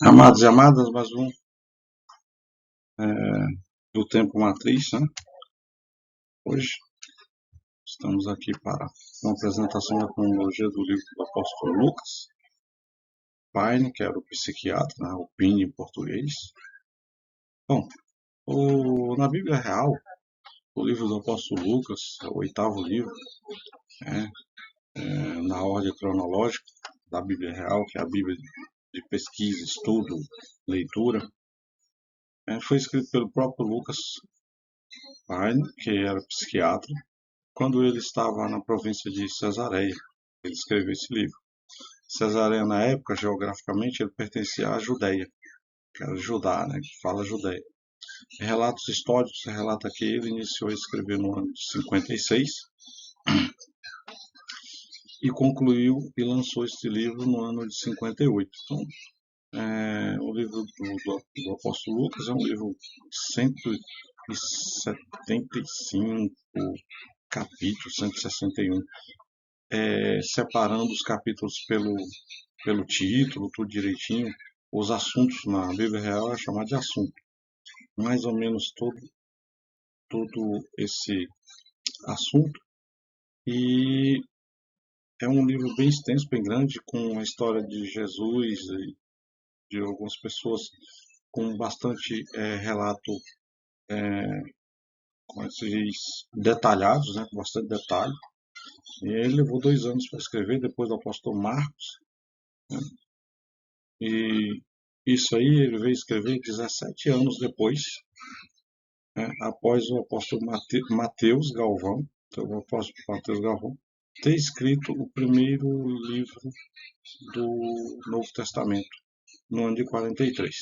Amados e amadas, mais um é, do Tempo Matriz, né? Hoje estamos aqui para uma apresentação da cronologia do livro do apóstolo Lucas, Paine, que era o psiquiatra, né? O Pini em português. Bom, na Bíblia Real, o livro do apóstolo Lucas, é o oitavo livro, né? Na ordem cronológica da Bíblia Real, que é a Bíblia de pesquisa, estudo, leitura, foi escrito pelo próprio Lucas Paine, que era psiquiatra, quando ele estava na província de Cesareia. Ele escreveu esse livro. Cesareia, na época, geograficamente, ele pertencia à Judéia, que era Judá, né, que fala Judéia. Em relatos históricos, relata que ele iniciou a escrever no ano de 56 e concluiu e lançou este livro no ano de 58. Então, o livro do apóstolo Lucas é um livro de 175 capítulos, 161. Separando os capítulos pelo título, tudo direitinho. Os assuntos na Bíblia Real é chamado de assunto. Mais ou menos todo esse assunto. E é um livro bem extenso, bem grande, com a história de Jesus e de algumas pessoas, com bastante relato, como se diz, detalhados, né, com bastante detalhe. E ele levou 2 anos para escrever, depois do apóstolo Marcos, né? E isso aí ele veio escrever 17 anos depois, né, após o apóstolo Mateus Galvão, então, o apóstolo Mateus Galvão, ter escrito o primeiro livro do Novo Testamento, no ano de 43.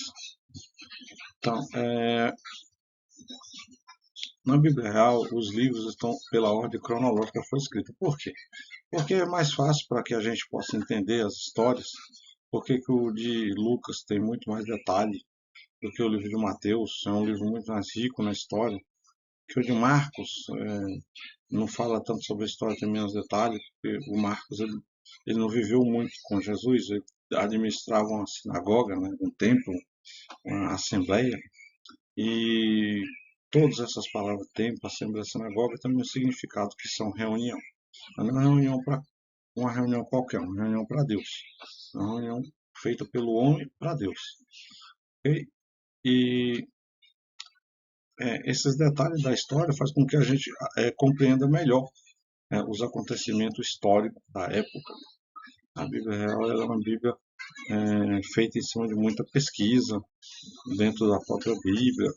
Então, na Bíblia Real, os livros estão pela ordem cronológica que foi escrita. Por quê? Porque é mais fácil para que a gente possa entender as histórias. Porque que o de Lucas tem muito mais detalhe do que o livro de Mateus, é um livro muito mais rico na história, que o de Marcos não fala tanto sobre a história, tem menos detalhes, porque o Marcos ele não viveu muito com Jesus, ele administrava uma sinagoga, né, um templo, uma assembleia, e todas essas palavras, templo, assembleia, sinagoga, têm um significado que são reunião. Não é uma reunião para uma reunião qualquer, uma reunião para Deus, uma reunião feita pelo homem para Deus. Okay? E esses detalhes da história fazem com que a gente compreenda melhor os acontecimentos históricos da época. A Bíblia Real é uma Bíblia feita em cima de muita pesquisa dentro da própria Bíblia,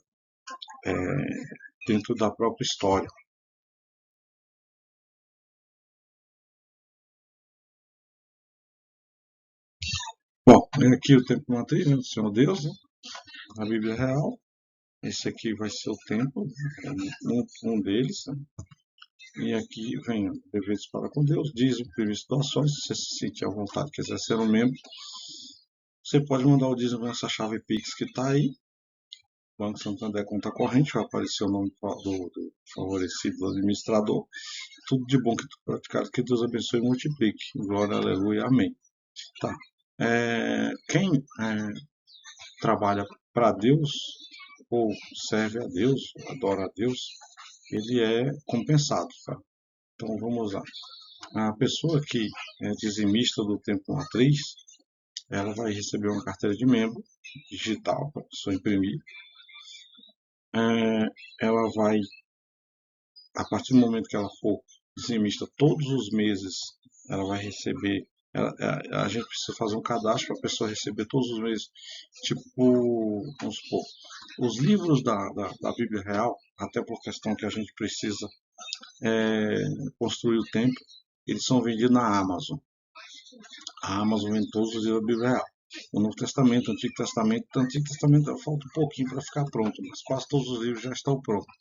dentro da própria história. Bom, aqui o tempo matriz, né, do Senhor Deus, né, a Bíblia Real. Esse aqui vai ser o templo, um deles, né? E aqui vem deveres para com Deus, dízimo, previsto doações. Se você se sentir à vontade, quiser ser um membro, você pode mandar o dízimo nessa chave Pix que está aí. Banco Santander, conta corrente, vai aparecer o nome do favorecido do administrador. Tudo de bom que tu praticar, que Deus abençoe e multiplique. Glória, aleluia, amém. Tá. Quem trabalha para Deus, ou serve a Deus, adora a Deus, ele é compensado, tá? Então vamos lá. A pessoa que é dizimista do Tempo Matriz, ela vai receber uma carteira de membro digital para a pessoa imprimir. Ela vai, a partir do momento que ela for dizimista, todos os meses ela vai receber. A gente precisa fazer um cadastro para a pessoa receber todos os meses. Tipo, vamos supor, os livros da Bíblia Real, até por questão que a gente precisa construir o templo, eles são vendidos na Amazon. A Amazon vende todos os livros da Bíblia Real. O Novo Testamento, o Antigo Testamento falta um pouquinho para ficar pronto, mas quase todos os livros já estão prontos.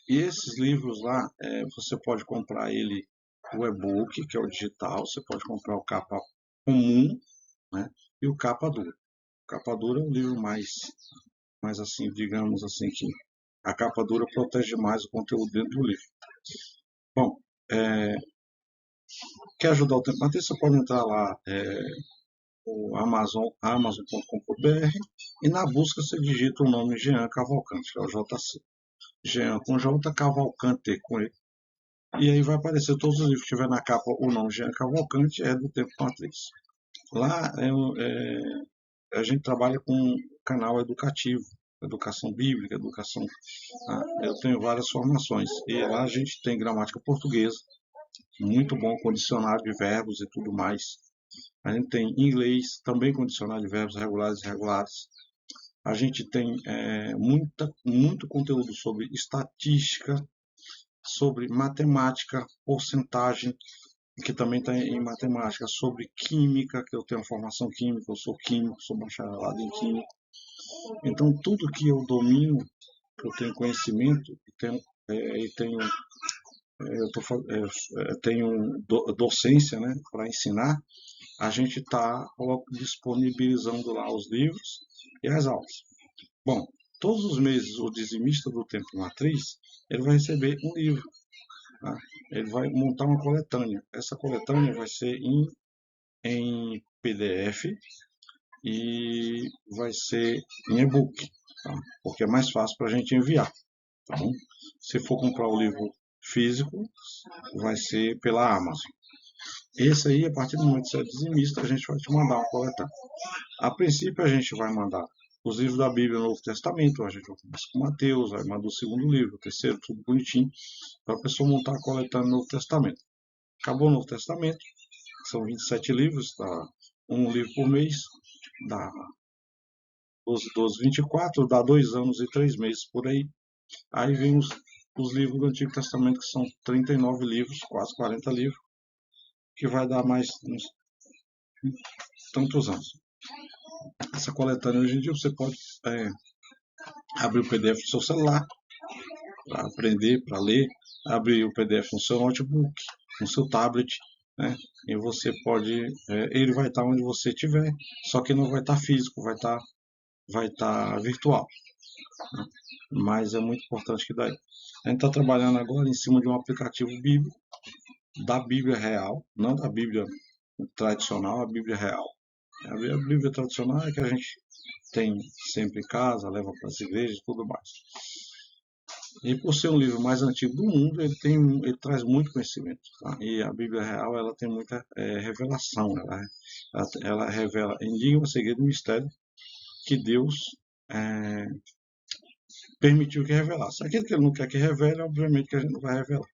E esses livros lá, você pode comprar ele, o e-book, que é o digital, você pode comprar o capa comum, né, e o capa dura. O capa dura é um livro mais assim, digamos assim, que a capa dura protege mais o conteúdo dentro do livro. Bom, quer ajudar o Tempo Matriz, você pode entrar lá o amazon.com.br e na busca você digita o nome Jean Cavalcante, que é o JC. Jean com J, Cavalcante com E. E aí vai aparecer todos os livros que tiver na capa o nome Jean Cavalcante é do Tempo Matriz. Lá a gente trabalha com canal educativo, educação bíblica, educação. Eu tenho várias formações e lá a gente tem gramática portuguesa, muito bom, com dicionário de verbos e tudo mais. A gente tem inglês, também com dicionário de verbos regulares e irregulares. A gente tem muito conteúdo sobre estatística, sobre matemática, porcentagem, que também está em matemática, sobre química, que eu tenho formação química, eu sou químico, sou bacharelado em química. Então, tudo que eu domino, que eu tenho conhecimento, tenho docência, né, para ensinar, a gente está disponibilizando lá os livros e as aulas. Bom, todos os meses o dizimista do Tempo Matriz, ele vai receber um livro. Tá? Ele vai montar uma coletânea. Essa coletânea vai ser em PDF e vai ser em e-book, tá? Porque é mais fácil para a gente enviar. Tá bom? Se for comprar o livro físico, vai ser pela Amazon. Esse aí, a partir do momento que você é dizimista, a gente vai te mandar uma coletânea. A princípio, a gente vai mandar os livros da Bíblia no Novo Testamento, a gente vai começar com Mateus, vai mandar o segundo livro, o terceiro, tudo bonitinho, para a pessoa montar a coletânea no Novo Testamento. Acabou o Novo Testamento, são 27 livros, dá um livro por mês, dá 12, 24, dá 2 anos e 3 meses por aí. Aí vem os livros do Antigo Testamento, que são 39 livros, quase 40 livros, que vai dar mais uns tantos anos. Essa coletânea, hoje em dia, você pode abrir o PDF do seu celular, para aprender, para ler, abrir o PDF no seu notebook, no seu tablet, né? E você pode, ele vai estar onde você estiver, só que não vai estar físico, vai estar virtual, né? Mas é muito importante que daí. A gente está trabalhando agora em cima de um aplicativo bíblico, da Bíblia real, não da Bíblia tradicional, a Bíblia real. A Bíblia tradicional é que a gente tem sempre em casa, leva para as igrejas e tudo mais. E por ser um livro mais antigo do mundo, ele traz muito conhecimento. Tá? E a Bíblia Real, ela tem muita revelação. Ela revela enigma, segredo e mistério que Deus permitiu que revelasse. Aquilo que ele não quer que revele, obviamente que a gente não vai revelar.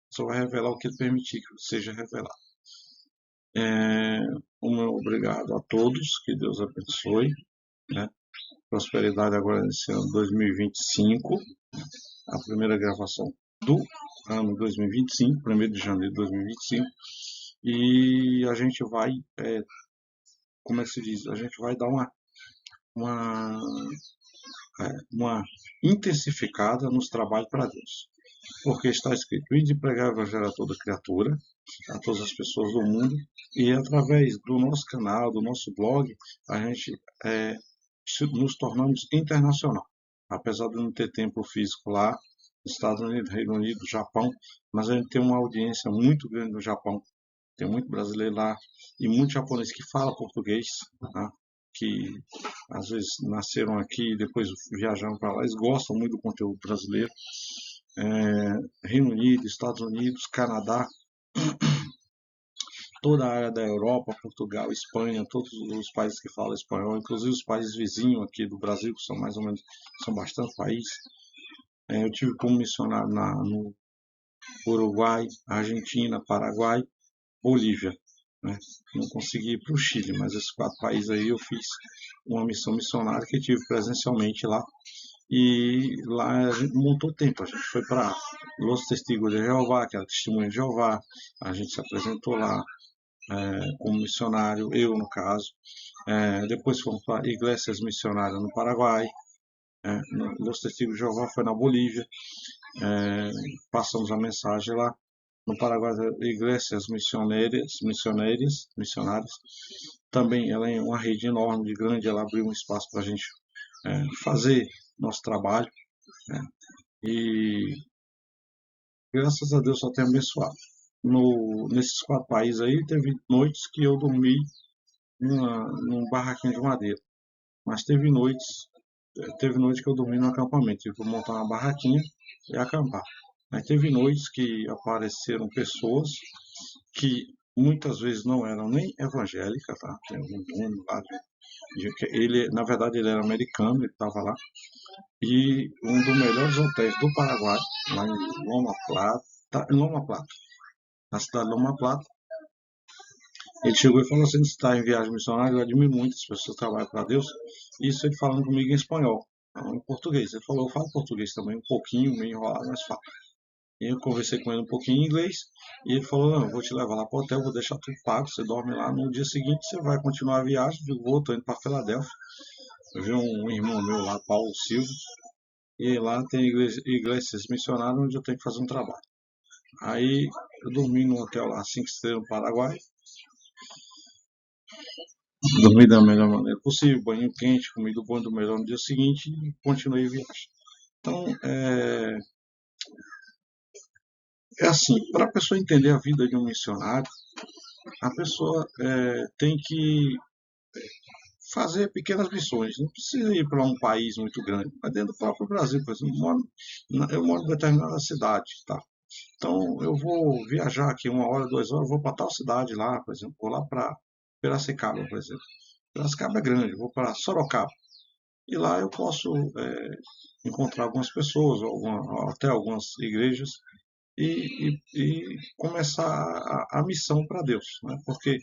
Só vai revelar o que ele permitir que seja revelado. O meu obrigado a todos, que Deus abençoe, né? Prosperidade agora nesse ano 2025, a primeira gravação do ano 2025, 1º de janeiro de 2025, e a gente vai, como é que se diz, a gente vai dar uma intensificada nos trabalhos para Deus. Porque está escrito, ide pregar o evangelho a toda criatura, a todas as pessoas do mundo, e através do nosso canal, do nosso blog, a gente nos tornamos internacional. Apesar de não ter templo físico lá, Estados Unidos, Reino Unido, Japão, mas a gente tem uma audiência muito grande no Japão. Tem muito brasileiro lá e muito japonês que fala português, tá? Que às vezes nasceram aqui e depois viajaram para lá. Eles gostam muito do conteúdo brasileiro. Reino Unido, Estados Unidos, Canadá, toda a área da Europa, Portugal, Espanha, todos os países que falam espanhol, inclusive os países vizinhos aqui do Brasil, que são mais ou menos, são bastante países. Eu tive como missionário no Uruguai, Argentina, Paraguai, Bolívia, né? Não consegui ir para o Chile, mas esses 4 países aí eu fiz uma missão missionária que tive presencialmente lá. E lá a gente montou tempo, a gente foi para Los Testigos de Jeová, que era Testemunha de Jeová, a gente se apresentou lá como missionário, eu no caso. Depois fomos para Iglesias Missionárias no Paraguai, Los Testigos de Jeová foi na Bolívia, passamos a mensagem lá. No Paraguai, Iglesias Missionárias, também ela é uma rede enorme, de grande, ela abriu um espaço para a gente fazer nosso trabalho, né? E graças a Deus só tem abençoado. Nesses 4 países aí, teve noites que eu dormi num barraquinho de madeira. Mas teve noites que eu dormi no acampamento, tive que montar uma barraquinha e acampar. Mas teve noites que apareceram pessoas que muitas vezes não eram nem evangélicas, tá? Tem um dono lá, ele, na verdade, ele era americano, ele estava lá, e um dos melhores hotéis do Paraguai, lá em Loma Plata, na cidade de Loma Plata, ele chegou e falou assim: você está em viagem missionária, eu admiro muito as pessoas que trabalham para Deus. Isso ele falando comigo em espanhol, não em português. Ele falou: eu falo português também, um pouquinho, meio enrolado, mas falo. E eu conversei com ele um pouquinho em inglês, e ele falou: não, eu vou te levar lá para o hotel, vou deixar tudo pago, você dorme lá. No dia seguinte você vai continuar a viagem. Eu digo: vou, tô indo para Filadélfia. Eu vi um irmão meu lá, Paulo Silva, e lá tem iglesias missionárias onde eu tenho que fazer um trabalho. Aí eu dormi no hotel lá, 5 estrelas no Paraguai. Dormi da melhor maneira possível, banho quente, comi do bom e do melhor no dia seguinte e continuei a viagem. Então, é assim, para a pessoa entender a vida de um missionário, a pessoa tem que fazer pequenas missões. Não precisa ir para um país muito grande, mas dentro do próprio Brasil, por exemplo, eu moro em determinada cidade, tá? Então, eu vou viajar aqui 1 hora, 2 horas, vou para tal cidade lá, por exemplo, vou lá para Piracicaba, por exemplo. Piracicaba é grande, vou para Sorocaba. E lá eu posso encontrar algumas pessoas, até algumas igrejas, e começar a missão para Deus. Né? Porque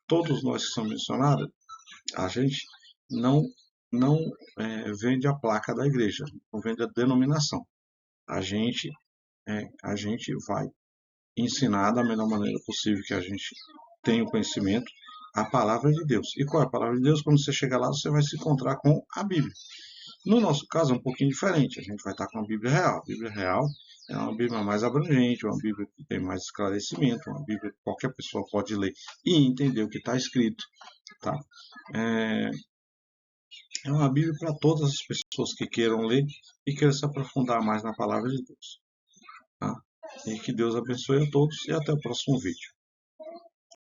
todos nós que somos missionários, a gente não, não vende a placa da igreja, não vende a denominação. A gente, a gente vai ensinar da melhor maneira possível que a gente tem o conhecimento a palavra de Deus. E qual é a palavra de Deus? Quando você chegar lá, você vai se encontrar com a Bíblia. No nosso caso é um pouquinho diferente. A gente vai estar com a Bíblia real. A Bíblia real é uma Bíblia mais abrangente, uma Bíblia que tem mais esclarecimento, uma Bíblia que qualquer pessoa pode ler e entender o que está escrito. Tá? É, é uma Bíblia para todas as pessoas que queiram ler e queiram se aprofundar mais na palavra de Deus. Tá? E que Deus abençoe a todos e até o próximo vídeo.